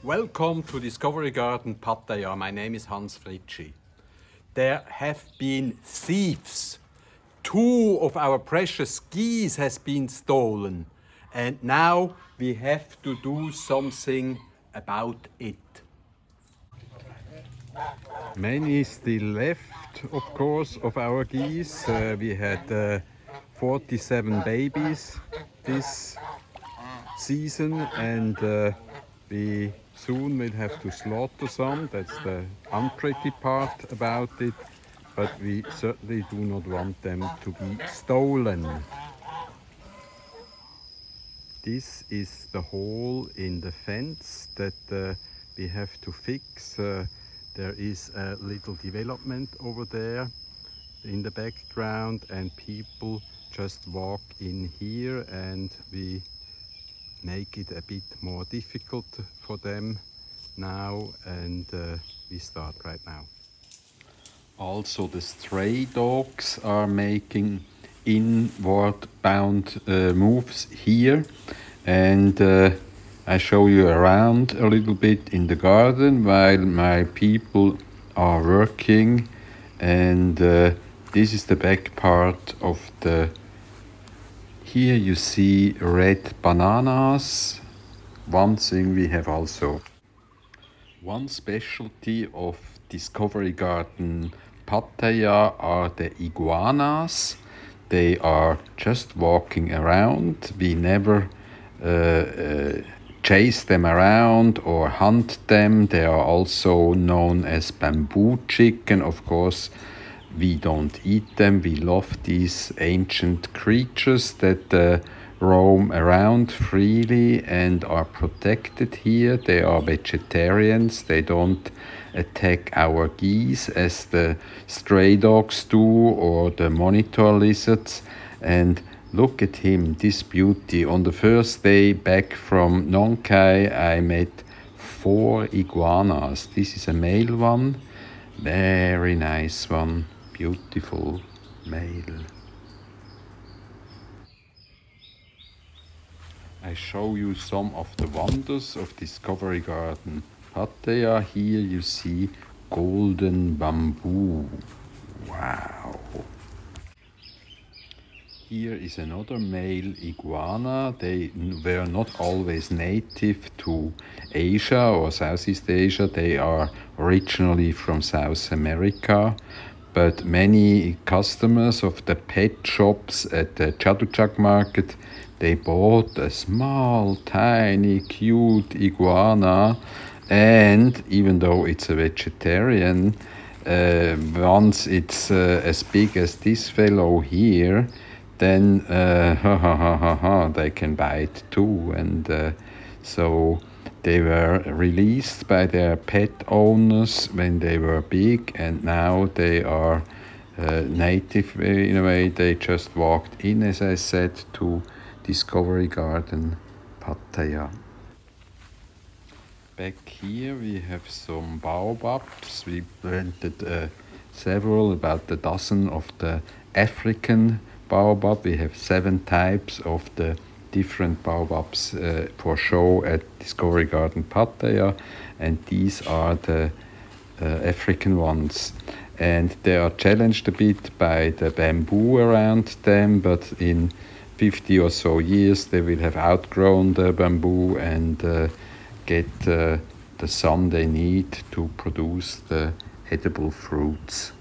Welcome to Discovery Garden Pattaya. My name is Hans Fritschi. There have been thieves. 2 of our precious geese has been stolen, and now we have to do something about it. Many still left, of course, of our geese. We had 47 babies this season, and we soon will have to slaughter some. That's the unpretty part about it, but we certainly do not want them to be stolen. This is the hole in the fence that we have to fix. There is a little development over there in the background, and people just walk in here, and we make it a bit more difficult for them now, and we start right now. Also, the stray dogs are making inward bound moves here, and I show you around a little bit in the garden while my people are working, and this is the back part of the. Here you see red bananas. One thing we have also. One specialty of Discovery Garden Pattaya are the iguanas. They are just walking around. We never chase them around or hunt them. They are also known as bamboo chicken. Of course, we don't eat them. We love these ancient creatures that roam around freely and are protected here. They are vegetarians. They don't attack our geese as the stray dogs do or the monitor lizards. And look at him, this beauty. On the first day back from Nong Khai, I met 4 iguanas. This is a male one, very nice one, beautiful male. I show you some of the wonders of Discovery Garden Pattaya. Here you see golden bamboo. Wow! Here is another male iguana. They were not always native to Asia or Southeast Asia. They are originally from South America. But many customers of the pet shops at the Chatuchak market, they bought a small, tiny, cute iguana, and even though it's a vegetarian, once it's as big as this fellow here, then they can bite too, and so they were released by their pet owners when they were big, and now they are native in a way. They just walked in, as I said, to Discovery Garden Pattaya. Back here we have some baobabs. We planted several, about a dozen of the African baobab. We have 7 types of the different baobabs for show at Discovery Garden Pattaya, and these are the African ones. And they are challenged a bit by the bamboo around them, but in 50 or so years they will have outgrown the bamboo and get the sun they need to produce the edible fruits.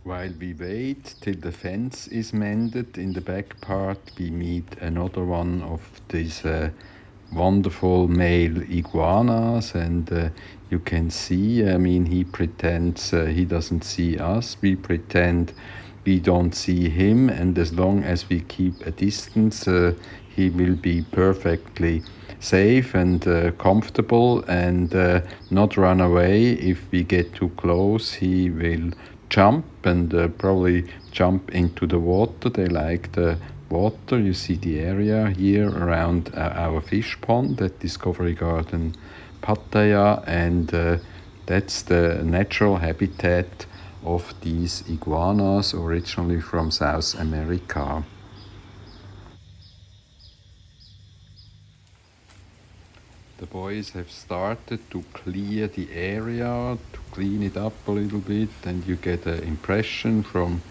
While we wait till the fence is mended in the back part, we meet another one of these wonderful male iguanas, and you can see, I mean, he pretends he doesn't see us. We pretend we don't see him, and as long as we keep a distance, he will be perfectly safe and comfortable and not run away. If we get too close, he will jump and probably jump into the water. They like the water. You see the area here around our fish pond at Discovery Garden Pattaya, and that's the natural habitat of these iguanas, originally from South America. The boys have started to clear the area, to clean it up a little bit, and you get an impression from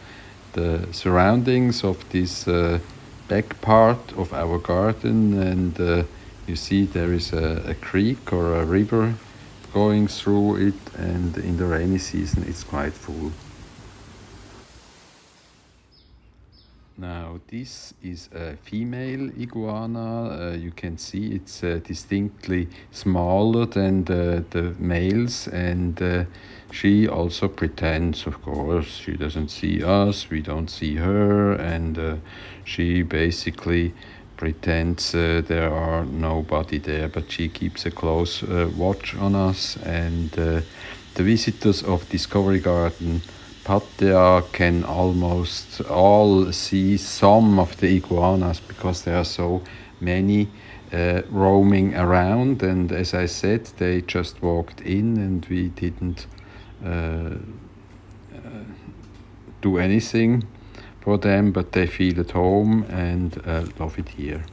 the surroundings of this back part of our garden. And you see there is a creek or a river going through it, and in the rainy season it's quite full. Now this is a female iguana. You can see it's distinctly smaller than the males, and she also pretends, of course, she doesn't see us, we don't see her, and she basically pretends there are nobody there, but she keeps a close watch on us. And the visitors of Discovery Garden Pattaya can almost all see some of the iguanas because there are so many roaming around. And as I said, they just walked in and we didn't do anything for them, but they feel at home and love it here.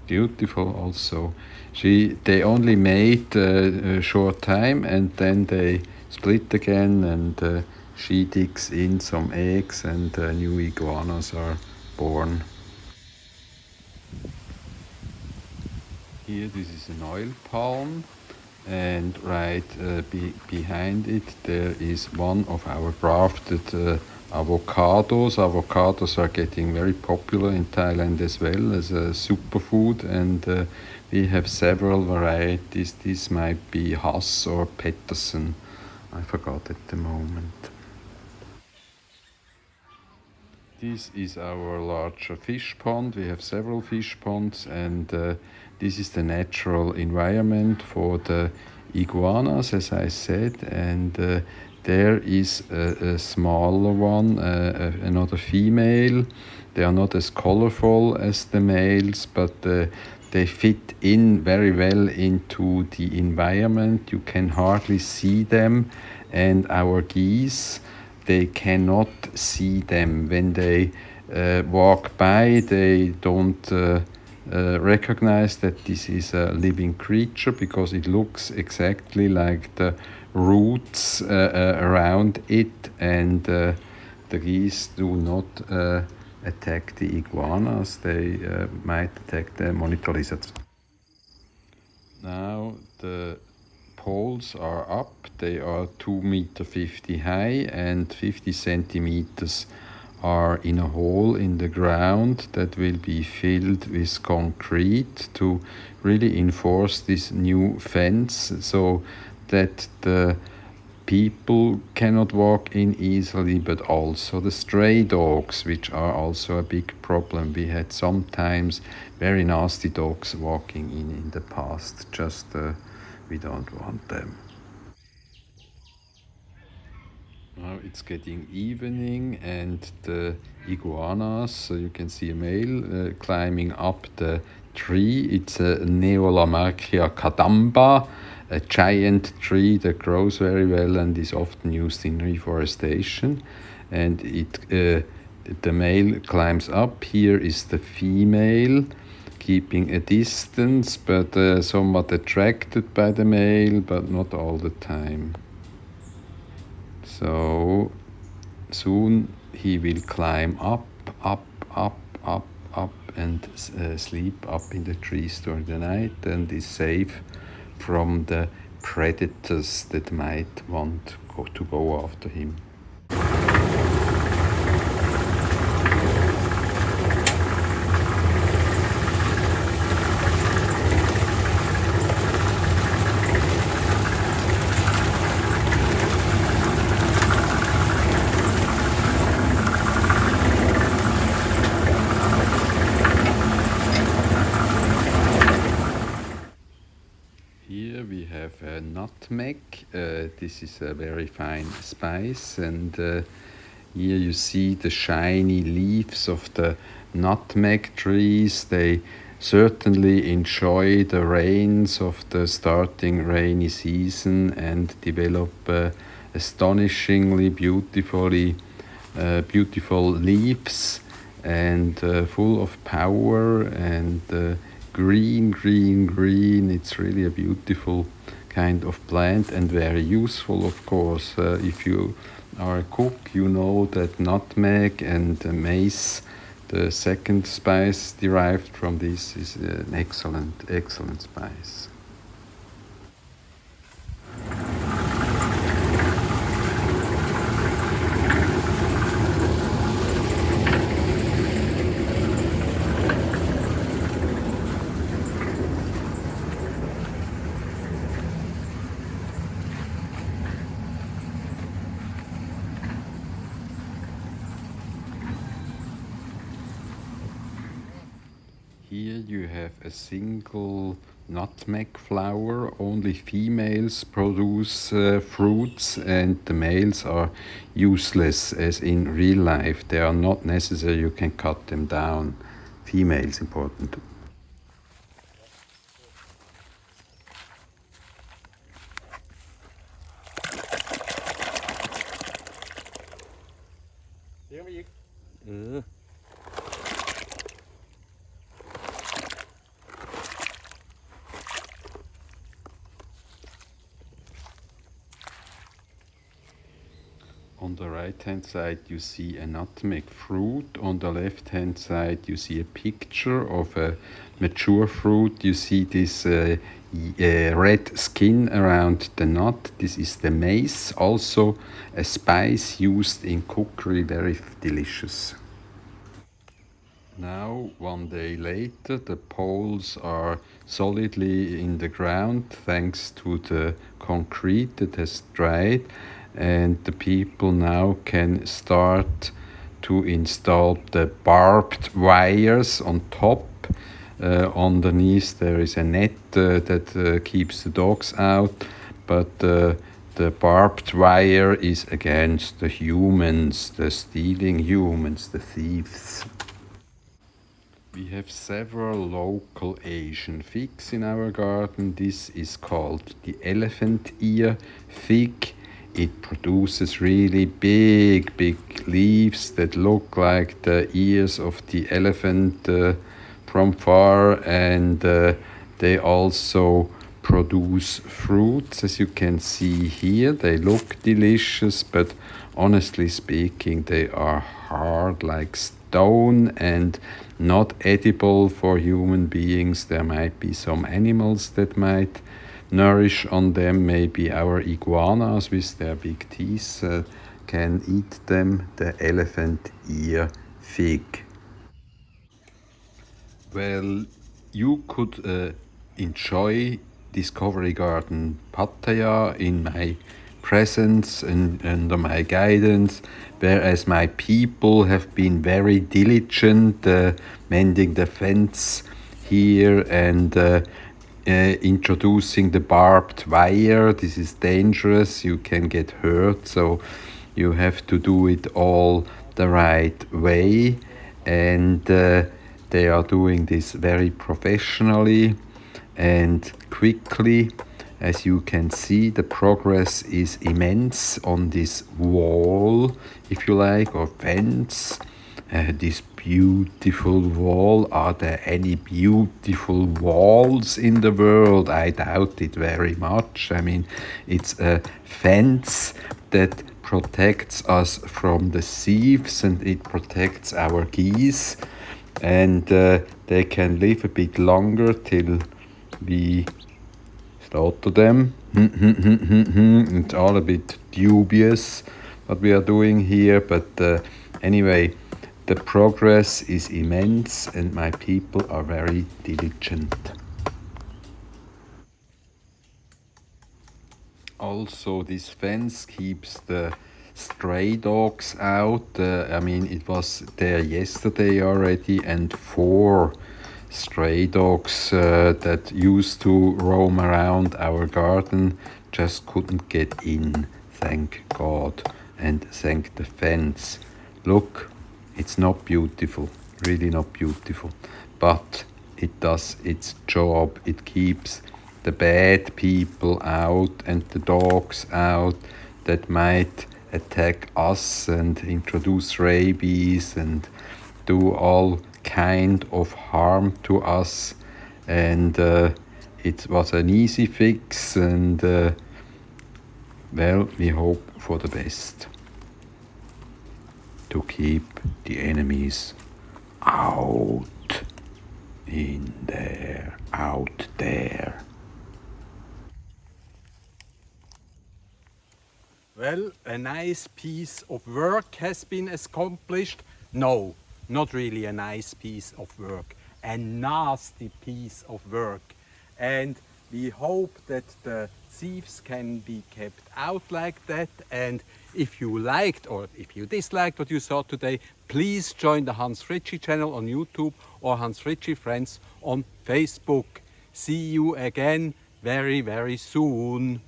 Beautiful also. They only mate a short time and then they split again, and she digs in some eggs and new iguanas are born. Here this is an oil palm, and right behind it there is one of our grafted avocados. Avocados are getting very popular in Thailand as well as a superfood, and we have several varieties. This might be Hass or Peterson. I forgot at the moment. This is our larger fish pond. We have several fish ponds, and this is the natural environment for the iguanas, as I said. And there is a smaller one, another female. They are not as colorful as the males, but they fit in very well into the environment. You can hardly see them, and our geese, they cannot see them. When they walk by, they don't recognize that this is a living creature because it looks exactly like the roots around it, and the geese do not attack the iguanas. They might attack the monitor lizards. Now the poles are up. They are 2.50 meters high, and 50 centimeters are in a hole in the ground that will be filled with concrete to really enforce this new fence so that the people cannot walk in easily, but also the stray dogs, which are also a big problem. We had sometimes very nasty dogs walking in the past. Just we don't want them. Now it's getting evening, and the iguanas, so you can see a male climbing up the tree. It's a Neolamarchia cadamba, a giant tree that grows very well and is often used in reforestation. And the male climbs up. Here is the female, keeping a distance, but somewhat attracted by the male, but not all the time. So soon he will climb up, and sleep up in the trees during the night, and is safe from the predators that might want to go after him. Here we have nutmeg. This is a very fine spice, and here you see the shiny leaves of the nutmeg trees. They certainly enjoy the rains of the starting rainy season and develop astonishingly beautiful leaves, and full of power and green, green, green. It's really a beautiful kind of plant and very useful, of course. If you are a cook, you know that nutmeg and mace, the second spice derived from this, is an excellent spice. Here you have a single nutmeg flower. Only females produce fruits, and the males are useless, as in real life. They are not necessary, you can cut them down. Females important. On the right hand side you see a nutmeg fruit. On the left hand side you see a picture of a mature fruit. You see this red skin around the nut. This is the mace, also a spice used in cookery, very delicious. Now, one day later, the poles are solidly in the ground thanks to the concrete that has dried, and the people now can start to install the barbed wires on top. Underneath there is a net that keeps the dogs out, but the barbed wire is against the humans, the stealing humans, the thieves. We have several local Asian figs in our garden. This is called the elephant ear fig. It produces really big leaves that look like the ears of the elephant from far, and they also produce fruits, as you can see here. They look delicious, but honestly speaking, they are hard like stone and not edible for human beings. There might be some animals that might nourish on them. Maybe our iguanas with their big teeth can eat them, the elephant ear fig. Well, you could enjoy Discovery Garden Pattaya in my presence and under my guidance, whereas my people have been very diligent mending the fence here and introducing the barbed wire. This is dangerous, you can get hurt, so you have to do it all the right way, and they are doing this very professionally and quickly. As you can see, the progress is immense on this wall, if you like, or fence. This beautiful wall. Are there any beautiful walls in the world? I doubt it very much. I mean, it's a fence that protects us from the thieves, and it protects our geese, and they can live a bit longer till we slaughter them. It's all a bit dubious what we are doing here, but anyway, the progress is immense and my people are very diligent. Also, this fence keeps the stray dogs out. I mean, it was there yesterday already, and 4 stray dogs that used to roam around our garden just couldn't get in, thank God, and thank the fence. Look, it's not beautiful, really not beautiful, but it does its job. It keeps the bad people out and the dogs out that might attack us and introduce rabies and do all kind of harm to us. and it was an easy fix, and well, we hope for the best to keep the enemies out there. Well, a nice piece of work has been accomplished. No, not really a nice piece of work, a nasty piece of work. And we hope that the thieves can be kept out like that. And if you liked or if you disliked what you saw today, please join the Hans Fritschi channel on YouTube or Hans Fritschi Friends on Facebook. See you again very, very soon.